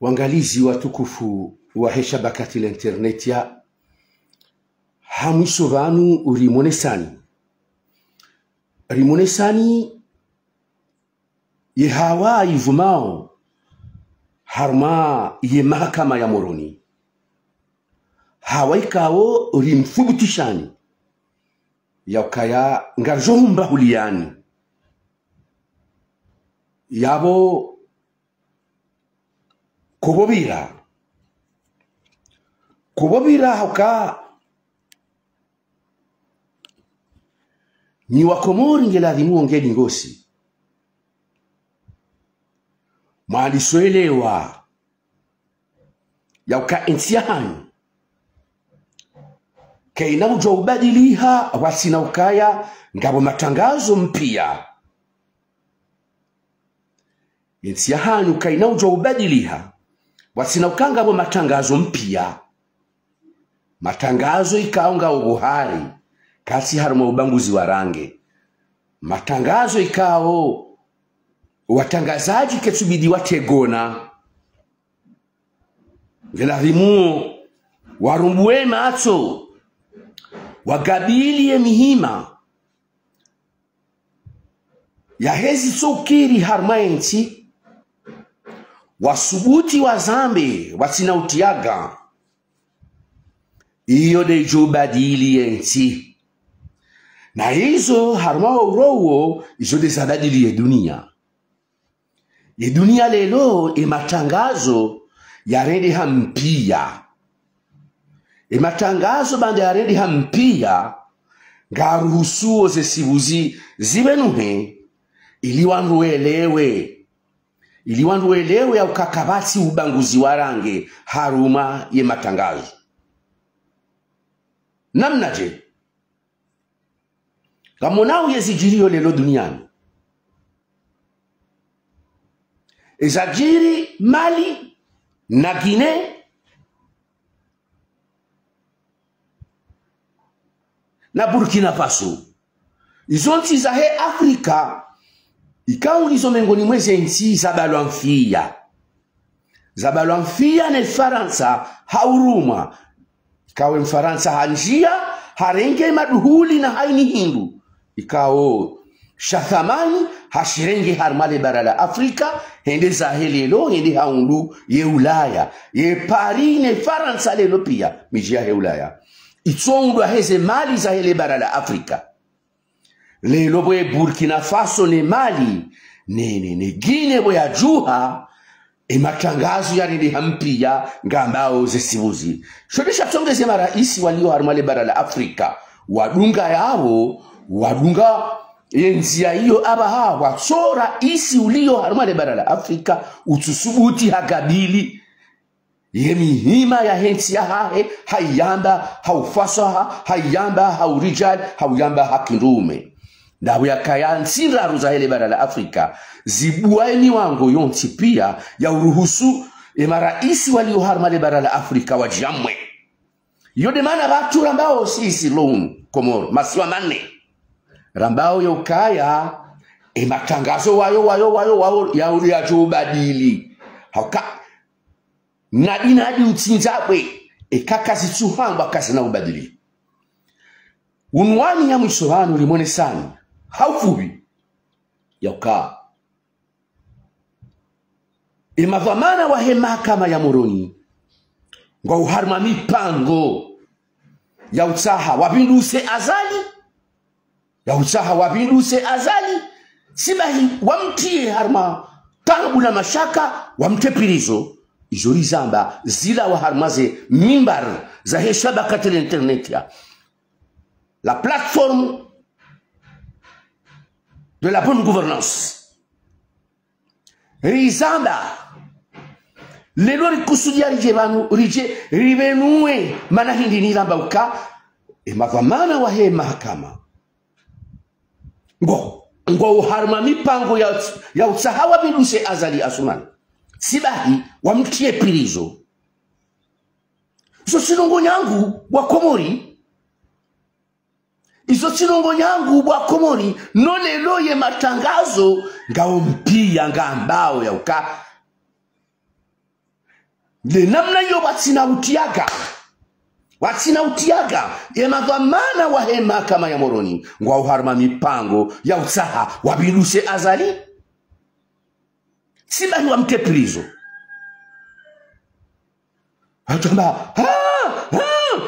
Wangalizi watukufu wa heshabakati la internet ya hamwisho vanu rimonesani ye hawa ivumao harma ye mahakama ya Moroni hawa ikao rimthubutishani ya ukaya ngarjomba huliani yabo kubobira hauka ni wakomori ngeladimu ongeni ngosi maalisoelewa yauka intiahani kaina ujo ubadiliha wasina ukaya ngabo matangazo mpia intiahani kaina ujo ubadiliha wasina ukanga ngabo matangazo mpia matangazo ikaonga ubuhari kasi harimo ubanguzi wa range matangazo ikao watangazaji ketubidi wategona ngelahimu warumbuwe macho wagabili ye mihima ya hezi sokiri harmaensi wasubuti wa zambe wasina utiaga iyo de jubadili ensi na hizo harma urowo izo de zabadili ye dunia lelo matangazo ya redi hampia matangazo bande ya redi hampia ngaruhusuo zesibuzi zibenuhe ili wandu elewe ya ukakabati ubanguzi warange haruma ye matangazo namnaje kamonao yezijirio lelo duniani ezajiri Mali na Guinea na Burkina Faso izonti za he Afrika ikawa izo mengoni mweze nchi zabalwamfia ne Faransa hauruma ikawe Mfaransa hanjia harenge maduhuli na haini hindu ikao shathamani hashirenge harmale bara la Afrika hende zahelelo hende haundu ye Ulaya ye Paris ne Faransa lelo pia mijia he Ulaya itsondu heze Mali zahele bara la Afrika lelo bwe Burkina Faso ne Mali ne Guinea bwe ajuha matangazo ya nidi hampia ngambao zesibuzi shodesha tongeze maraisi walio harmale bara la Afrika wadunga yenzia hiyo abaha watsora isi ulio harumale bara la Afrika utusubuti hagabili yemihima ya hensi ya hahe hayamba haufasaha hayamba haurijal hauyamba hakirume ndabu ya kaya nsira ruza hele bara la Afrika zibuaini wango yonti pia ya uruhusu maraisi walio harumale bara la Afrika wajamwe yode mana batu rambao sisi loun Komoro masiwa mane rambao ya ukaya matangazo wayo ya jubadili hauka nadinadi utinzabwe kakazi tsuhamba kasi na ubadili unwani ya mwishovanu limone sani haufubi ya uka mavamana wa mahakama ya Moroni ngwa uharma mipango ya utaha wabinduse azali sibahi wamtie harma tangu na mashaka wamtepirizo izori zamba zila wa harmaze mimbar za heshabakati la internet ya la plateforme de la bonne gouvernance rizamba lelo rikusudia ribenue mana hindi nilamba uka mavamana wa mahakama ngo uharma mipango ya usahawa binduse azali asuman sibahi wamtie pirizo izo sinongo nyangu wa Komori izo sinongo nyangu wa Komori no lelo ye matangazo ngao mpia ngambao ya uka le namna yo watina utiaga emadhamana wa hema kama ya Moroni ngwa uharma mipango ya utsaha wabiluse azali sibahi wa mteprizo hatamba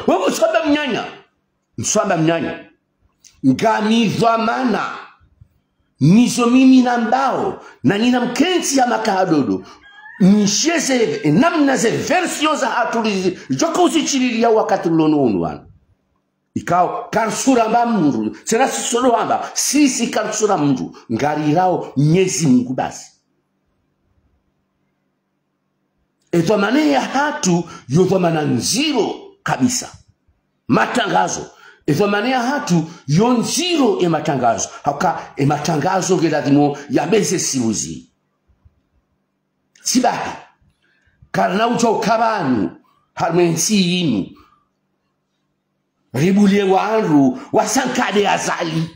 wewe mswamba mnyanya ngamidhamana nizo mimi na mbao na nina mkenzi ya makahadodo nisheze namna ze version za hatulizi joko usichililia wakati ulonunu wana ikao karsura mba mndu sera sisolo hamba sisi karsura mndu ngarirao nyezi Mungu basi ethamane ya hatu yothamana nziro kabisa matangazo ethamane ya hatu yonziro matangazo hauka matangazo geladimo ya beze siuzi sibahi karna ucho kabanu harmensi inu ribulie wanru wasankade azali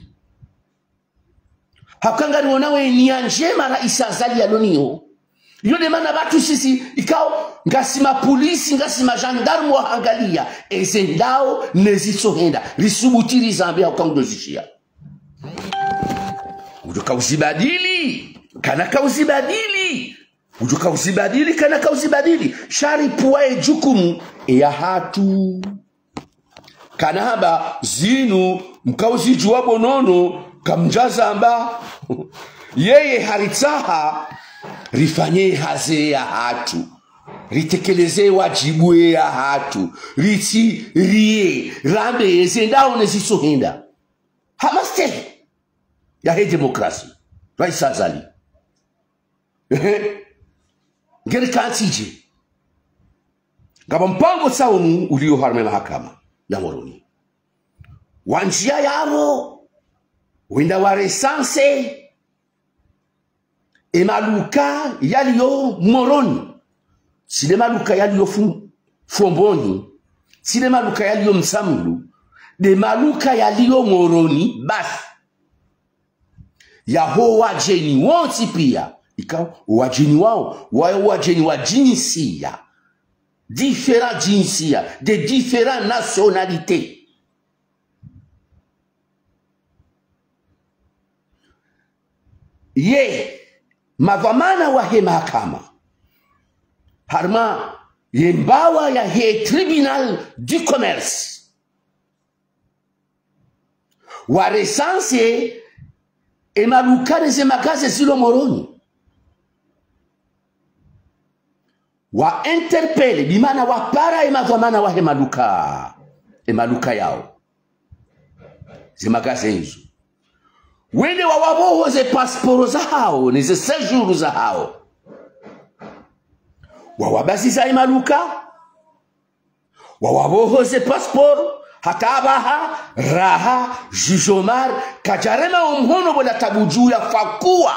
hakangari wonawe ni anjema raisa azali ya lonio yode mana batu sisi ikao ngasima polisi ngasima gendarme wa angalia ezendao nezisohenda risubutiri zambia ukangozishia ujoka usibadili kana kausibadili ujuka usibadili kana kausibadili shari puwae jukumu ya hatu kana haba zinu mkauzi juwabo nono kamjaza amba yeye haritsaha rifanye haze ya hatu ritekeleze wajibu ya hatu riti rie rambe yezendao nezisohenda hamaste ya he demokrasi raisa azali ngeri kansije ngaba mpango saunu ulio harme mahakama ya Moroni wanjia yabo wenda waresanse emaluka yaliyo Moroni sile maluka yaliyo Fomboni sile maluka yaliyo Msamulu de maluka yaliyo Moroni basi yaho wajeni wonsi pia ikao wajini wao wajini wa jinsia différents jinsia de différentes nationalités ye madhamana wa he mahakama harma ye mbawa ya he tribunal du commerce wa resanse emalukane ze makaze silo Moroni wa interpele bimana wa para emadhamana wa emaluka yao zimagaze hizo wende wa waboho ze passport za hao ni ze séjour za hao wa wabasiza emaluka wa waboho ze passport hatabaha raha jujomar kajarema umhono bola tabuju ya fakua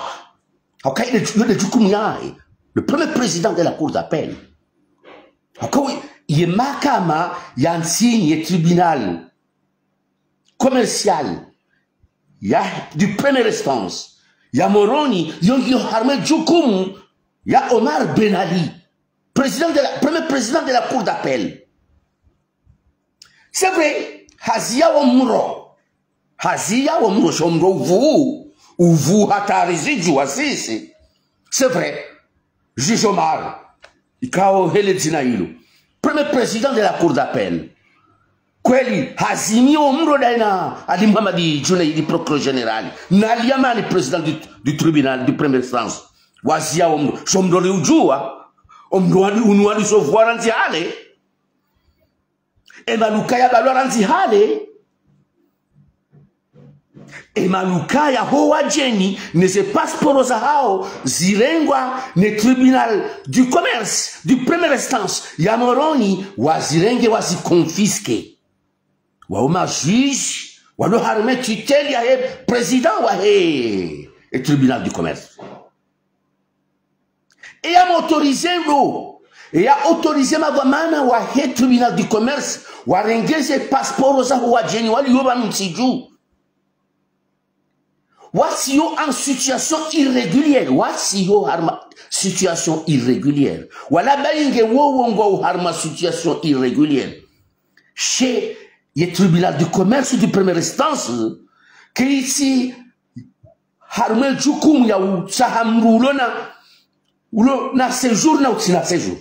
haukaide yode jukumu yae le premier président de la cour d'appel. Il y a un signe tribunal commercial. Il y a du première instance. Il y a Moroni, il y a Omar Ben Ali, premier président de la cour d'appel. C'est vrai, Hazia Omro, Shomro, vous hatarizi juasisi. C'est vrai. Juge Omar, ikao hele zina hilo. Premier président de la cour d'appel. Kweli, hazimi omro daina Ali Muhammadi Junaidi procureur général. Naliama ni président du tribunal du première instance. Wazia omro. Shomdoli ujua. Omro unuali sovuara nzi hale. Emalukaya balora nzi hale. Emalukaya hoa jeni ne se passport za hao zirengwa ne tribunal du commerce du première instance ya Moroni wazirenge wazikonfiske wauma juge walo harme tutelle ya he président wa he et tribunal du commerce et a autorisé l'eau et a autorisé madhamana wa he tribunal du commerce warengeze passport za hoa jeni wali yoba msiju Wasiyo en situation irrégulière, wasiyo harma situation irrégulière. Voilà bainge wongo harma situation irrégulière. Chez les tribunaux du commerce de première instance, que ici harma jukum ya usahamrulo na séjour na utina séjour.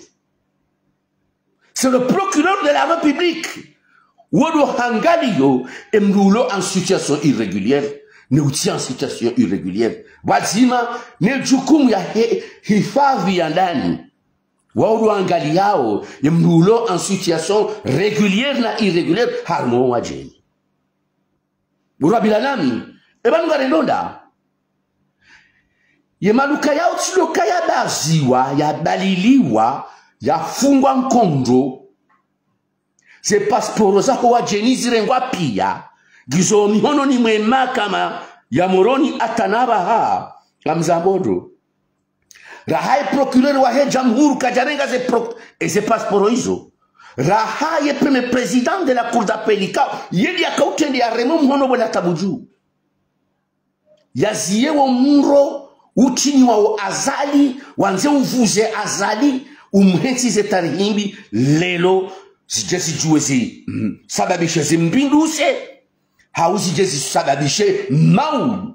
C'est le procureur de la République. Wodo hangalio emrulo en situation irrégulière. Ne utia en situation irrégulière. Wazima ne jukumu ya hifadhi ya ndani. Wodo hangaliao emrulo en situation régulière na irrégulière harmo wajeni. Burabila nami ebanu garendonda. Yemaluka yao tsiloka ya baziwa ya baliliwa ya fungwa nkondo. Se passport zako wajeni zirengwa pia. Gizo mihono ni mwema kama ya moroni atanaba ha amzabodo. Rahai procureur wa he jamhur kajarenga ze passport hizo. Rahai premier président de la cour d'appel yeli akautende ya remo mhono bona tabuju. Yaziye wo muro utini wa azali wanze uvuze azali umhensi ze tarihimbi lelo zijezi juwezi sababishe zimbinduse hauzi jezi sababishe mau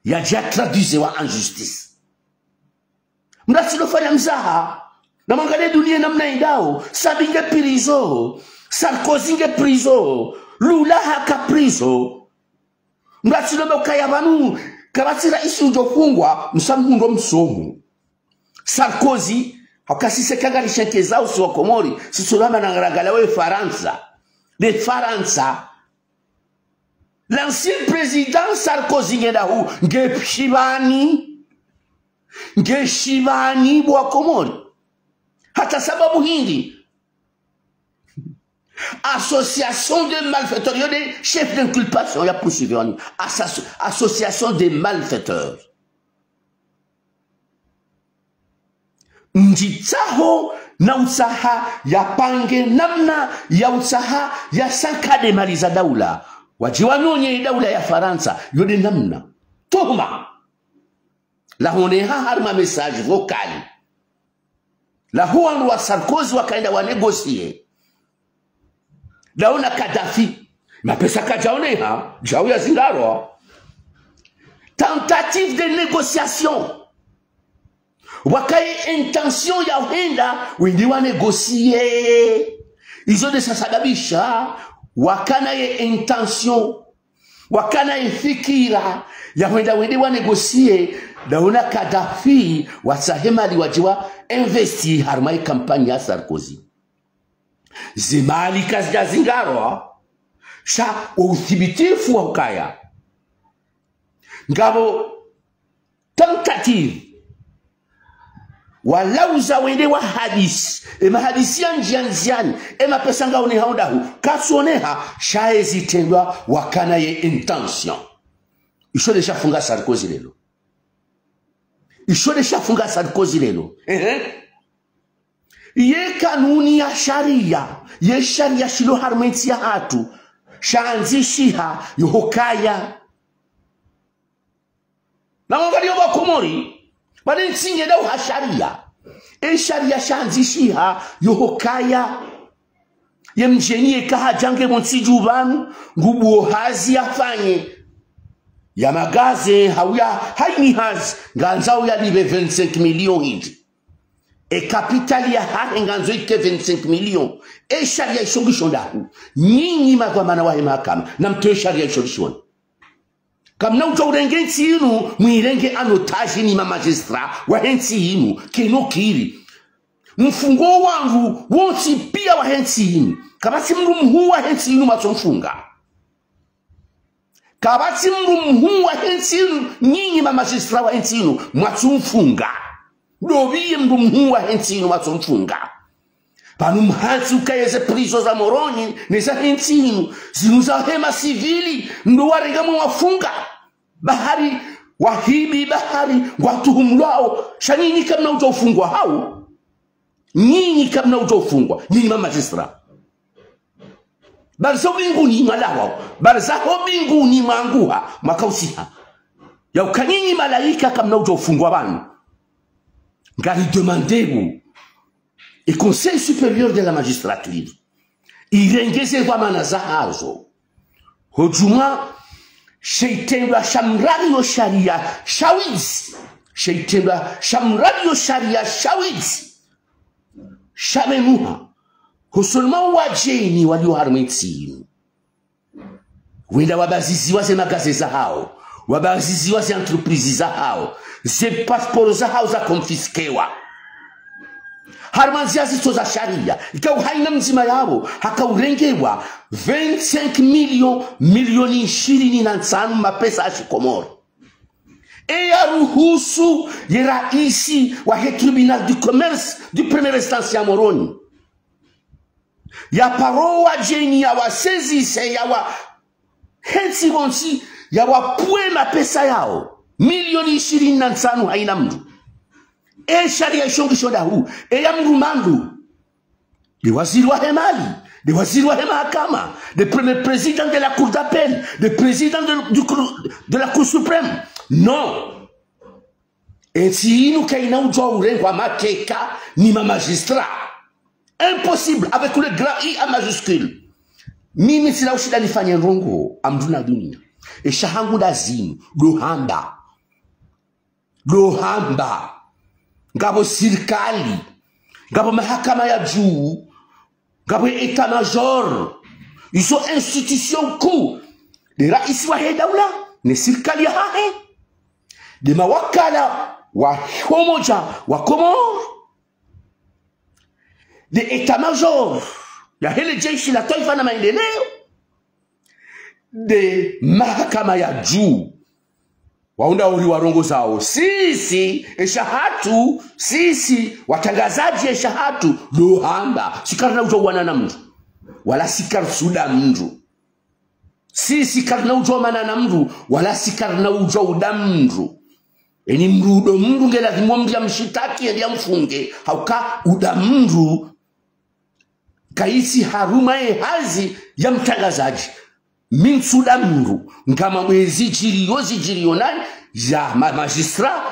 ya jia traduisewa en justice. Mrasi lofanya mzaha na mangale dunia namna indao Sabinge prizo Sarkozy nge prizo Lula haka prizo mrasi lomekaya banu kabati raisi ujofungwa msamundo msomu Sarkozy hakasise kagari shenke zao suwa Komori sisulama na ngaragalawe Faransa de Faransa. L'ancien président Sarkozy ngedahu nge shivani bwa Komori hata sababu hindi association de malfaiteurs yo de chef d'inculpation ya poursuivre association de malfaiteurs njitsaho na utsaha ya pange namna ya utsaha ya sankade maliza daula wajiwanonye daula ya Faransa yode namna tuhuma la honeha harma message vocal la huan wa Sarkozy wakaenda wa negocier daona Kadhafi mapesa kajaoneha jau ya zingaro tentative de négociation wakaye intention ya uhenda windi wa negocier izo de sasadabisha wakana ye intention wakana ye fikira ya wenda windi wa negocier daona Kadhafi wasahema liwajiwa investi harmai kampanya Sarkozy zimali kazi zingaro sha uthibitifu wa ukaya ngabo tentative walauza wende wa hadisi ema hadisi ya njianziani ema pesanga une haundahu kasuoneha shaezi tendwa wakana ye intention isho desha funga Sarkozy lelo isho desha funga Sarkozy lelo ye kanuni ya sharia ye sharia shilo harmenti ya hatu shaanzishiha yohokaya na mwangalio wa Komori bali nsinge dau ha sharia sharia shaanzishiha yohokaya ye mjenie kaha jange monsijubanu ngubuo hazi afanye ya magaze hauya haini hazi nganzao ya libe 25 millions hindi capitali ya harenganzo ike 25 millions sharia ishongishondahu nyinyi magwamana wa mahakama na mtoe sharia ishongishonda kamna ujo urengensi inu mwirenge anotaji ni magistra wa hensi inu keno kiri mfungo wangu wonsi pia wa hensi inu kabati mru mhu wa hensi inu matomfunga kabati mru mhu wa hensi inu nyinyi magistra wa hensi inu matomfunga dobiye mru mhu wa hensi inu matomfunga panu mhansi ukayeze prizo za moroni neza hensi inu zinuza hema sivili ndo warengamu wafunga bahari wahibi bahari watuhumlao shanini kamna utofungwa hao nyinyi kamna utofungwa nyinyi magistra barzo binguni malawa barza ho binguni manguha makausiha ya ukanyinyi malaika kamna utofungwa banu ngari demandez-vous et Conseil supérieur de la magistrature irengeze kwa manaza hazo hojuma sheitendwa shamradio sharia shawizi sheitendwa shamradio sharia shawizi shamenuha husulma wajeni walioharmetini wenda wabaziziwa ze magaze za hao wabaziziwa ze entreprise za hao ze passport za hao za konfiskewa harmanzia zito za sharia ikaw haina mzima yabo hakaurengewa 25 milioni 25 mapesa ashikomoro ya ruhusu ya raisi wa tribunal du commerce du première instance ya Moroni ya paroa jeni ya wasezise ya wa hensi bonsi ya wapue mapesa yao milioni 25 haina mtu sharia ishongisho da huu ya mrumandu de waziri wa hemali de waziri wa mahakama de premier président de la cour d'appel de président de la cour suprême non si nous kaina ujwa urengwa mateka ni ma magistrat impossible avec le grand I à majuscule mimi sina ushida nifanye rongo amduna dunia shahangu dazimu lohamba ngabo sirikali ngabo mahakama ya juu ngabo état major iso institution kuu de rais wa daula ni sirikali hahe de mawakala wa homoja wa Komoro de état major ya hele jeshi la taifa na maendeleo de mahakama ya juu waunda uri warongo zao sisi eshahatu sisi watangazaji eshahatu lohamba sikarna ujowana na mtu wala sikar suda mtu sisi karna ujomana na mtu wala sikarna ujoda mtu eni mrudo mtu ngela kimwambia mshitaki ya mfunge hauka uda mtu kaisi haruma hazi ya mtangazaji minsuda mru nkama mwezi jiriyo nani ya magistrat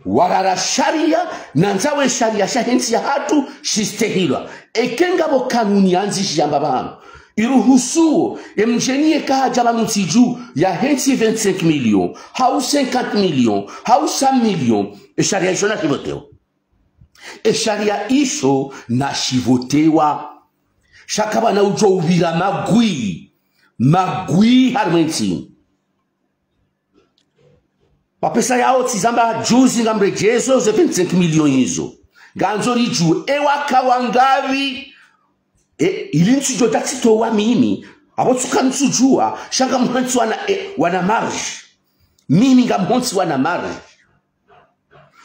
warara sharia nanzawe sharia shahensi ya hatu shistehilwa ekenga bo kanuni yanzi shamba bano iruhusuo mjenie kaja banutsiju ya hensi 25 millions hau 50 millions hau 100 millions sharia isho na shivotewa sharia isho na shivotewa shakaba na ujo ubira magui harmenti wapesa yao tizamba juzi ngamrejezo ze 25 milioni hizo ganzo riju ewaka wangavi ilinsu jodatito wa mimi abotsuka nsujua shanga mhonsi wana marge mimi ngamhonsi wana marge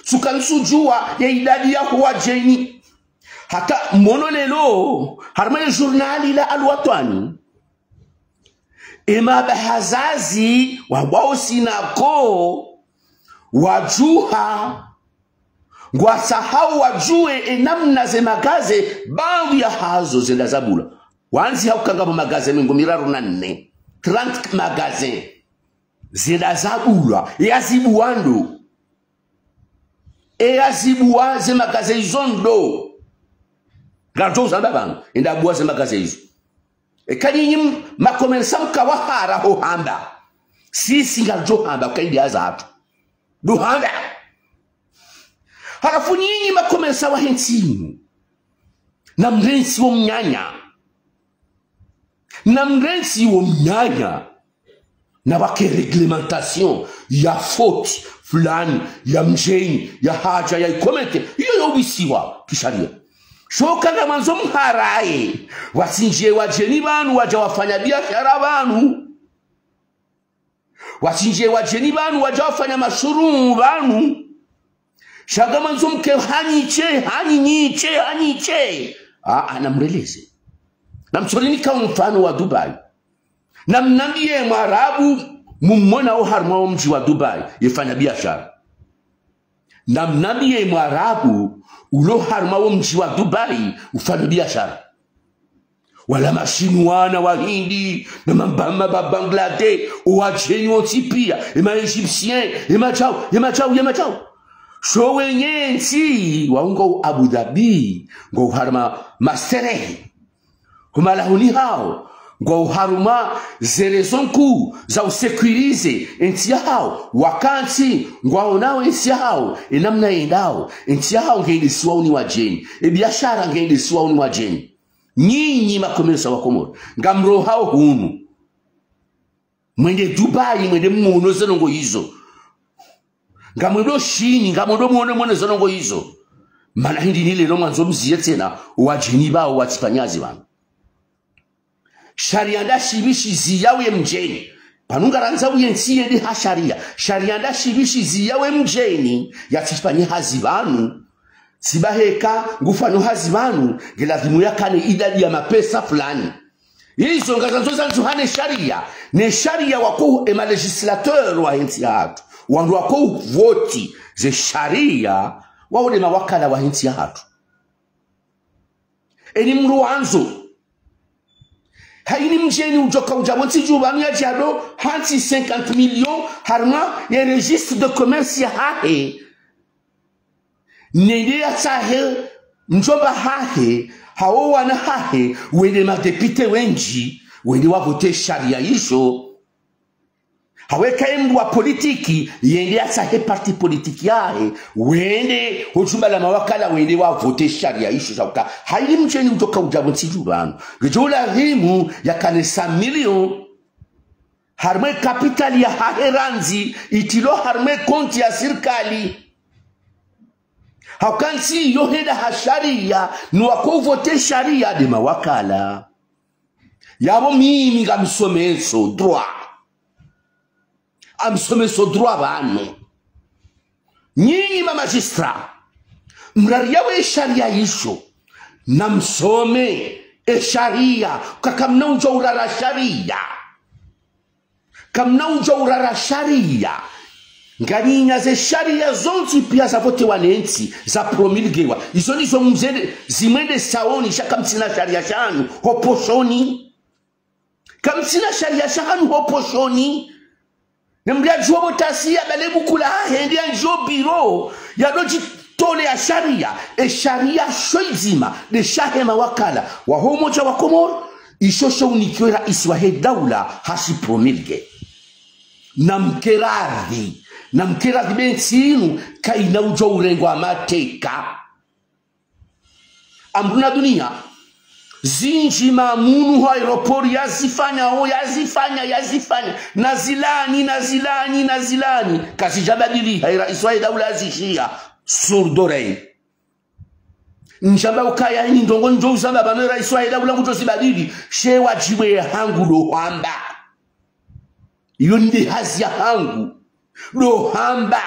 suka nsujua ya idadi yako wa jeni hata monolelo harmani journali la alwatani ema bahazazi wabao sinako wajuha ngwasahau wajue enamna ze magaze bawu ya hazo zenda zabula wanzi haukanga mu magaze mingo 4 30 magaze zenda zabula yazibuwando yazibuwa ze magaze izondo gajo zanda bangu enda buwa ze magaze izo kanyinyi makomensa mkawahara ho hamba sisi gajo hamba kaindi azatu do hamba halafu nyinyi makomensa wa hensini na mrensi wo mnyanya na wake reglementation ya faute fulani ya mjeni ya haja ya ikomete iyo yobisiwa kisharia shoka na manzo mharaye wasinjie wajeni banu waja wafanya biashara banu wasinjie wajeni banu waja wafanya mashuru banu shaga manzo mke hanyiche anamreleze namsolini kama mfano wa Dubai namnambie mwarabu mummona o harma mji wa Dubai yefanya biashara namnambie mwarabu ulo harma mji wa Dubai ufanya biashara wala mashinuana wa Hindi na mambama ba Bangladesh o wajeni otipia ema Egyptien ema chao showe nyensi waungo Abu Dhabi ngo harma masterehi kumala huni hao ngo haruma zerezonku za usekurize enti hao wakati ngo nao enti hao inamna endao enti hao ngende siwauni wajeni biashara ngende siwauni wajeni nyinyi makomersa wa Komoro ngamro hao hunu mwende Dubai mwende muno zonongo hizo ngamwedo shini ngamodo muone zonongo hizo mana hindi nile no mwanzo mziye tena wajeni bao watipanyazi bana sharia ndashibishi ziyawe mjeni panungaranza uyensiye ndi ha sharia ndashibishi ziyawe mjeni yatifanye hazibanu sibaheka ngufano hazibanu ngelazimu yakane idadi ya mapesa fulani hizo ngazanzo zanzu hane sharia ne sharia wako ema legislateur wa nchi hatu wandu wako voti ze sharia waone mawakala wa nchi hatu eni mruanzo haini mjeni ujoka ujabonti jubanu ya jado hansi 50 millions harma ya registre de commerce ya hahe nende ya sahe mjomba hahe hao wana hahe wende madepite wenji wende wavote sharia hizo haweka embu wa politiki yende ya sahe parti politiki yahe wende ujumba la mawakala wende wavote sharia hizo zauka haini mjeni ujoka ujabonti jubanu gejola rimu ya kanesa milion harme kapitali ya haheranzi itilo harme konti ya sirkali haukansi yoheda ha sharia nuwako vote sharia de mawakala yabo mimi ngamsomeso droit amsomeso droit bano nyinyi ma magistrat mrariyawe sharia yisho namsome sharia kakamna unjora sharia kamna unjora sharia ngani ze sharia zonti pia za vote wanensi za promulgewa izo nizo mzende zimende saoni shakamtsina sharia shanu hoposhoni kamtsina sharia shanu hoposhoni nembia jobo tasia balebu kula hendia njo biro ya doji tole ya sharia sharia shoizima de shahe mawakala wa homoja wa Komoro ishosho unikiwe rais wa daula hasi promulge namkeradhi bensinu kaina ujo urengo amateka amruna dunia zinji mamunu wa aeroport yazifanya nazilani kasi jabadili haira Israeli daula azishia surdorei njamba ukaya ni ndongo njo uzamba banera Israeli daula nguto sibadili shewa jiwe hangu lo hamba iyo ndi hazi ya hangu lo hamba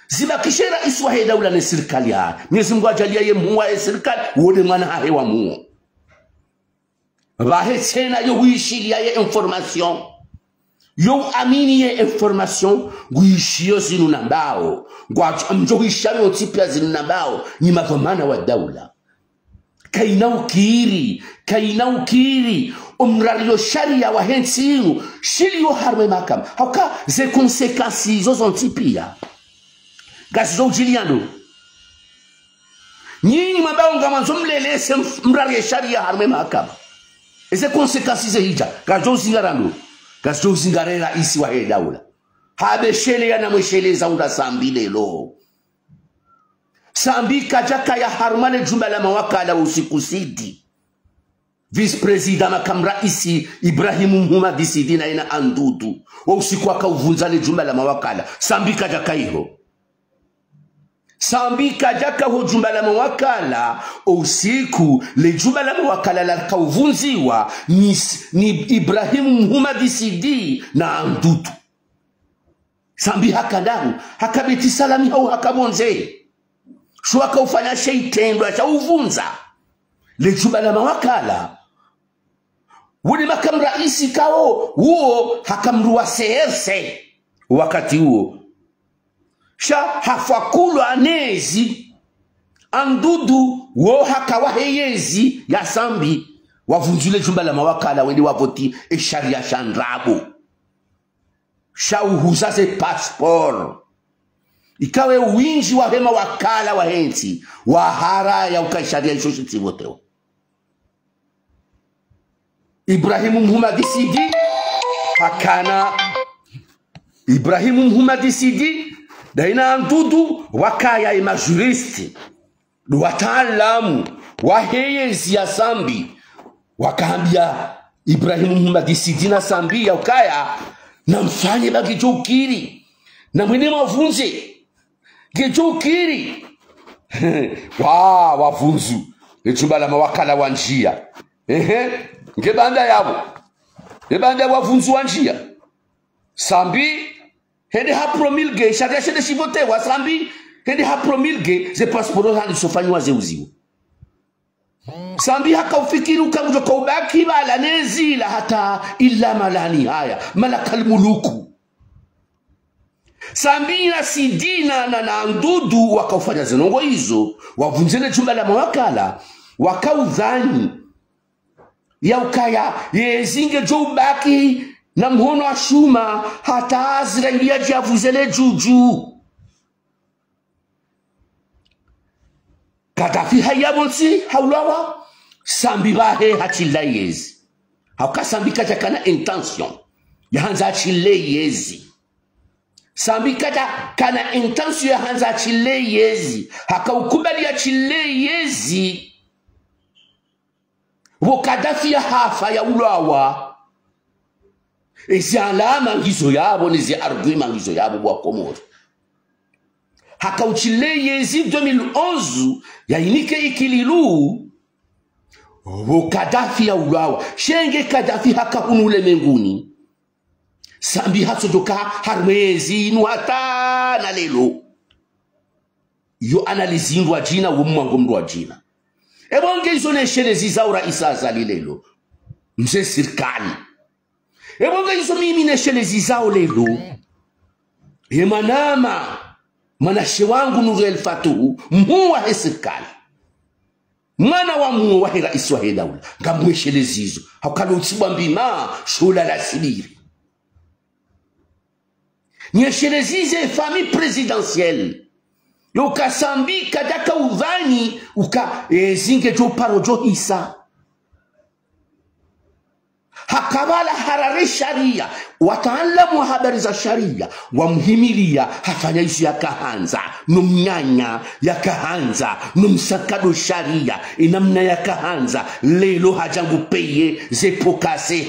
zibakishera Israeli daula ne serikali ya Mwenyezi Mungu ajalia ye muwa ya serikali wode mwana hahe wa muwa bahe tena yo huishilia ye information yo amini ye information guishio zinu nambao mjo huishami otipia zinu nambao ni madhamana wa daula kaina ukiri umrario sharia wa hensi inu shili yo harme makam hauka ze konsekansi zo zontipia gasi zo ujiliano nyini mabao ngamanzo mlelese mrario sharia harme makam eze konsekansi ze hija gajo zingarano gajo zingarera isi wa daula habe shele ya na mweshele za unda sambi lelo sambi kajaka ya harmane jumba la mawakala usiku sidi vice president makamu raisi Ibrahim Muhammad Sidi na ina Andudu wa usiku waka uvunza le jumba la mawakala sambi kajaka iho sambi kajaka ho jumba la mawakala usiku le jumba la mawakala la kauvunziwa ni Ibrahim Muhammad Sidi na Andudu sambi hakadahu hakabeti salami au hakabonze shuaka ufanya sheitendo acha uvunza le jumba la mawakala wudi makamu raisi kao huo hakamruwa seherse wakati huo sha hafakulu anezi Andudu wo hakawaheyezi ya sambi wavunjule jumba la mawakala wende wavoti sharia shandrabu sha uhuzaze passport ikawe winji wa hema wakala wa henti wa hara ya ukaisharia ishoshi tivotewa Ibrahimu Muhammad Sidi hakana Ibrahimu Muhammad Sidi daina ndudu wakaya imajuristi wataalamu waheyezi ya sambi wakaambia Ibrahimu Muhammad Sidi na sambi ya ukaya na mfanye bagijokiri na mwene mavunze gejokiri wavunzu echumbala mawakala wa njia ngebanda yabo ebanda wavunzu wa njia sambi hende ha promulgue sharia shede shivote wa sambi hende ha promulgue ze passport handi sofanywa zeuziwa sambi haka ufikiri ukamujo kwa ubaki bala nezila hata illa malani haya malakal muluku sambi na sidina na ndudu wakaufanya zinongo hizo wavunzele chumba la mawakala wakaudhani ya ukaya yezinge jo ubaki na mhono wa shuma hata azira iliaji avuzele juju Kadafi hayabonsi haulawa sambi bahe hachila yezi hauka sambi kaja kana intention ya hanza hachile yezi sambi kaja kana intention ya hanza hachile yezi haka ukubali hachile yezi Kadafi ya hafa ya ulawa ezi alama ngizo yabo nizi arguma ngizo yabo wa Komoro haka uchile yezi 2011 ya inike ikililu Kadafi ya ulawa shenge Kadafi haka hunule menguni sambi hatsodoka harmezi inu hata na lelo yo analizi wa jina wumwango mdu wa jina ebonge izo neshelezi zaura isazali lelo mse sirkali ebonge izo mimi neshelezi zao lelo yemanama manashe wangu Nuru El Fatuhu mhuwa he sirkali mwana wa mhuwa he raisi wa he daula ngamweshelezi izo hakalo utibwa mbima shula la sibiri nyeshelezize fami presidentielle yo kasambi kadaka udhani uka zinge jo paro jo hisa hakabala harare sharia wataalamu wa habari za sharia wamhimilia hafanya isu ya kahanza numnyanya ya kahanza numsakado sharia inamna ya kahanza lelo hajangu peye zepokase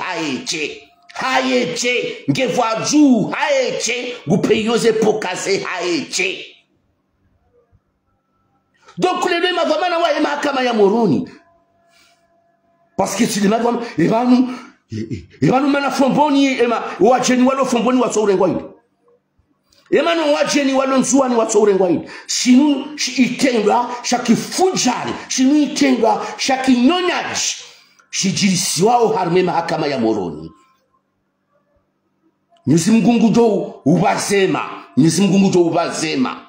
haeche ngevwa juu haeche gupeyoze pokase haeche donc le même avamana wa mahakama ya Moroni parce que tu les madame ebanu mana fomboni ema wacheni walo fomboni watsourengo ile emanu wacheni walo nzuani watsourengo ile shinu itengwa shakifujari shinu itengwa shakinyonyaji shijilisiwao harme mahakama ya Moroni Mwenyezi Mungu jo ubazema Mwenyezi Mungu jo ubazema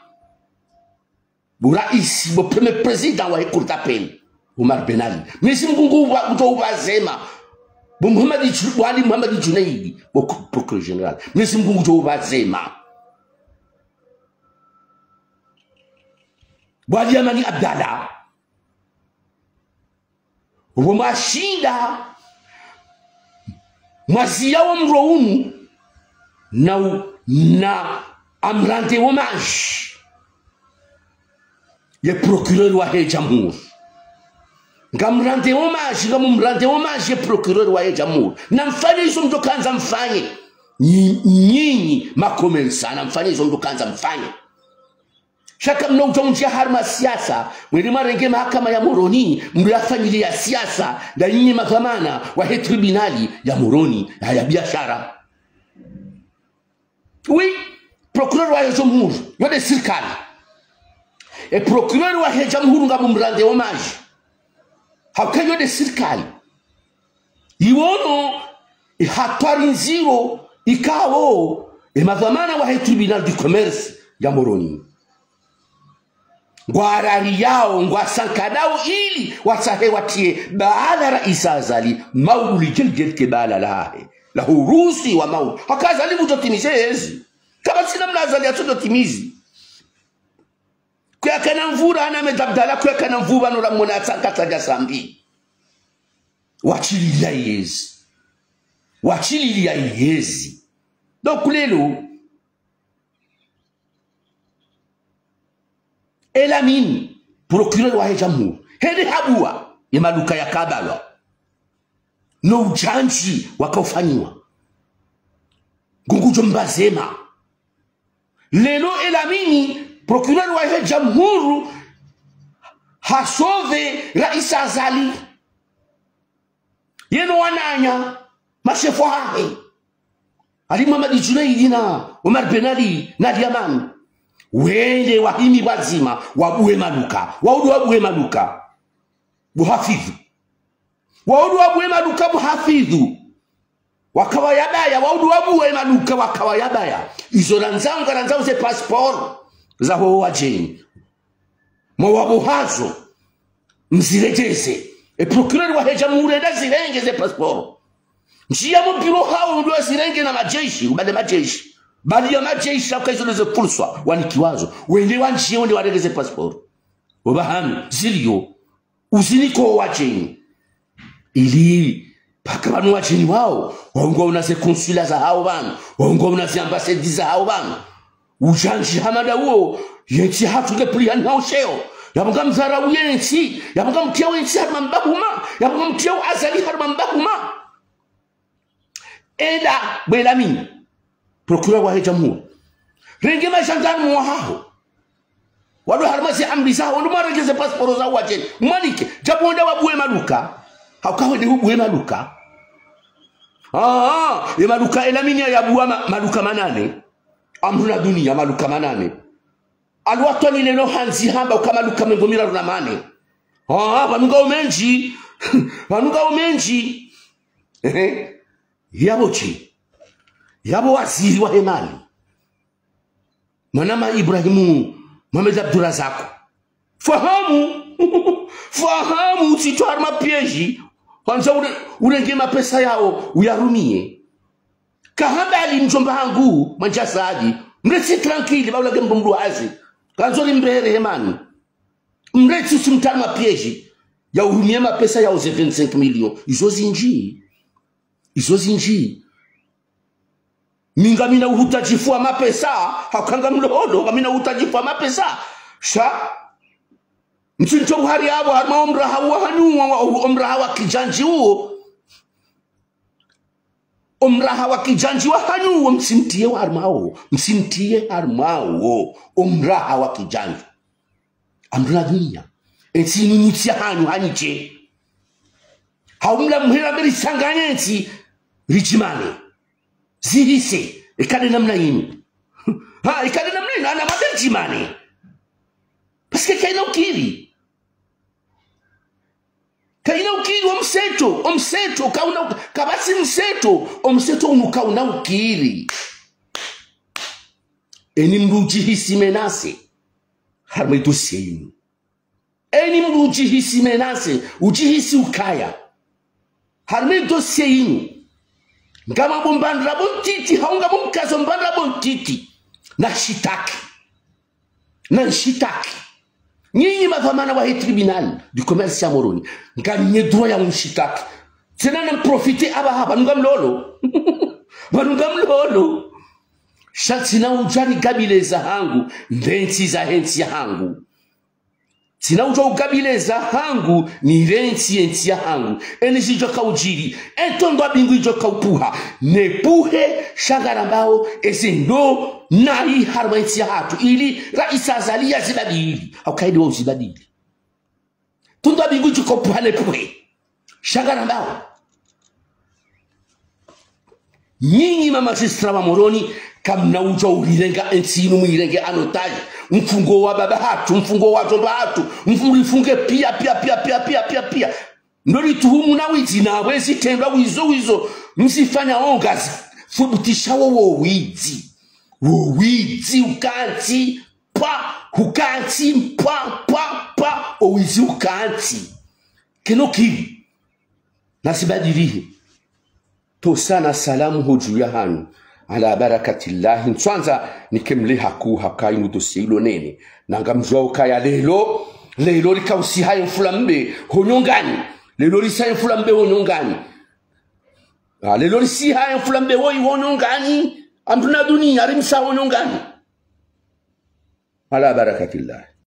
Burais bo premier président wa Cour d'appel Omar Ben Ali Mwenyezi Mungu jo ubazema bo Muhammad Junaidi bo procureur général Mwenyezi Mungu jo ubazema Wali Amani Abdallah bo mashinda mwazia wa mrounu na amrande hommage ye procureur wa he jamhur ngamrande hommage ye procureur wa he jamhur na mfanye hizo mtokanza mfanye nyinyi makomensa na mfanye hizo mtokanza mfanye shaka mnoutonjia harma siasa mwili marenge mahakama ya Moroni mliafanyilia siasa na nyinyi makamana wa he tribunali ya Moroni ya biashara. Oui, procureur wa jamhuri yode serikali e procureur wa jamhuri ngamumrande hommage hauka yode serikali iwono hatwari nziro ikawo madhamana wa tribunal du commerce ya Moroni ngwarari yao ngwasankadao ili wasahe watie baada raisa azali mauli jelgel kebala lahe la hurusi wa mauli hakaza libu totimizezi kama sina mnazali atotimizi Kwa kana mvura ana medabdala kwa kana mvuba no ramona tsakata ja sambi. Wachililia yezi. Wachililia yezi. Donc lelo Elamine procureur wa Jamhuri hedi habua ya maduka ya Kabala no ujanji wakaufanywa Gungujo Mbazema lelo Elamine procureur wa Jamhuri hasove Rais Azali yeno wananya mashefu hahe Ali Muhammad Junaidi na Omar Benali na Diamani wende wahimi wazima wabuwe maduka waudu wabuwe maduka buhafidhu waudu wabuwe maduka buhafidhu wakawa yabaya waudu wabuwe maduka wakawa yabaya izo ranzangu ze passport za ho wajeni mwawabu hazo mzirejeze procureur wa Jamhuri enda zirengeze passport njia mupiro hao ndio zirenge na majeshi ubade majeshi bali ya majeshi akaizoleze pulswa wanikiwazo wende wanjie wende waregeze passport obahami zilio uziniko wacheni ili paka banu wacheni wao waungo unaze konsula za hao bana waungo unaze ambassade za hao bana ujanji hamada huo yeti hatu le prian hao sheo yabuga mzara uyensi yabuga mtia wensi harma mbahuma yabuga mtia Azali harma mbahuma eda Elamine procureur wa Jamhuri renge mashandamu wao wado harmasi amri sawa ndo marengeze passport za wajeni mwanike jabonda wabuwe maduka haukawe de buwe maduka ye maduka Elamine ya buwa maduka manane amruna dunia maduka manane alwatoni leno hanzi hamba ukamaduka mengomira runa mane wanuga umenji yabo waziri wa Hemali Manama Ibrahimu Mohamed Abdurazak fahamu usitwara mapieji kwanza urenge mapesa yao uyarumie kahamba alimjomba hangu manjasadi mresi tranquille baulage mndu hazi kanzoli mbere Hemani mresi usimtara mapieji ya urumie mapesa yao 25 million izo zinji minga mina utajifua mapesa hakanga mlohodo kamina utajifua mapesa sha mchincho buhari abo harma omraha wa hanu omraha wa kijanji huo omraha wa kijanji wa hanu msimtie wa harmao omraha wa kijanji amruna dunia ensinu nutia hanu haniche haumla muhera beri sanganyensi rijimane zirise ikade namna yini ikade namna yini ana mabenji mane paske kaina ukiri omseto kauna kabasi omseto unukauna ukiri eni mruji hisi menase harma idosie yini eni mruji hisi menase ujihisi ukaya harma idosie yini ngama bombandra bontiti haunga bomkazo mbandra bontiti na shitaki nyinyi madhamana wa tribunal du commerce ya Moroni nganye droit ya mshitaki tena na profiter aba hapa ngamlolo shatina ujani gabileza hangu ndenti za henti ya hangu sina ujo ugabileza hangu ni renti ya hangu enisi joka ujiri entondo abingu joka upuha nepuhe shagarambao ezendo nai harma enti ya hatu ili Rais Azali ya zibadili haukaidi wa uzibadili tondo abingu joka upuha nepuhe shagarambao nyinyi mamasistra wa Moroni kamna ujo ulirenga ensinu mwirenge anotaji mfungo wa baba hatu mfungo wa jomba hatu mfunge pia ndori tuhumu na wizi na wezi tendwa wizo msifanya ongazi fubutisha wo wizi ukanti owizi ukanti kenokiri nasibadilihe to sana salamu hoju ya hanu ala barakatillahi nswanza nikemle haku hakai mudosie ilo nene nanga mjwao kaya lelo likausi hayo fulambe honyongani lelo lisayo fulambe honyongani lelo lisi hayo fulambe honyongani amtuna dunia rimsa honyongani ala barakatillahi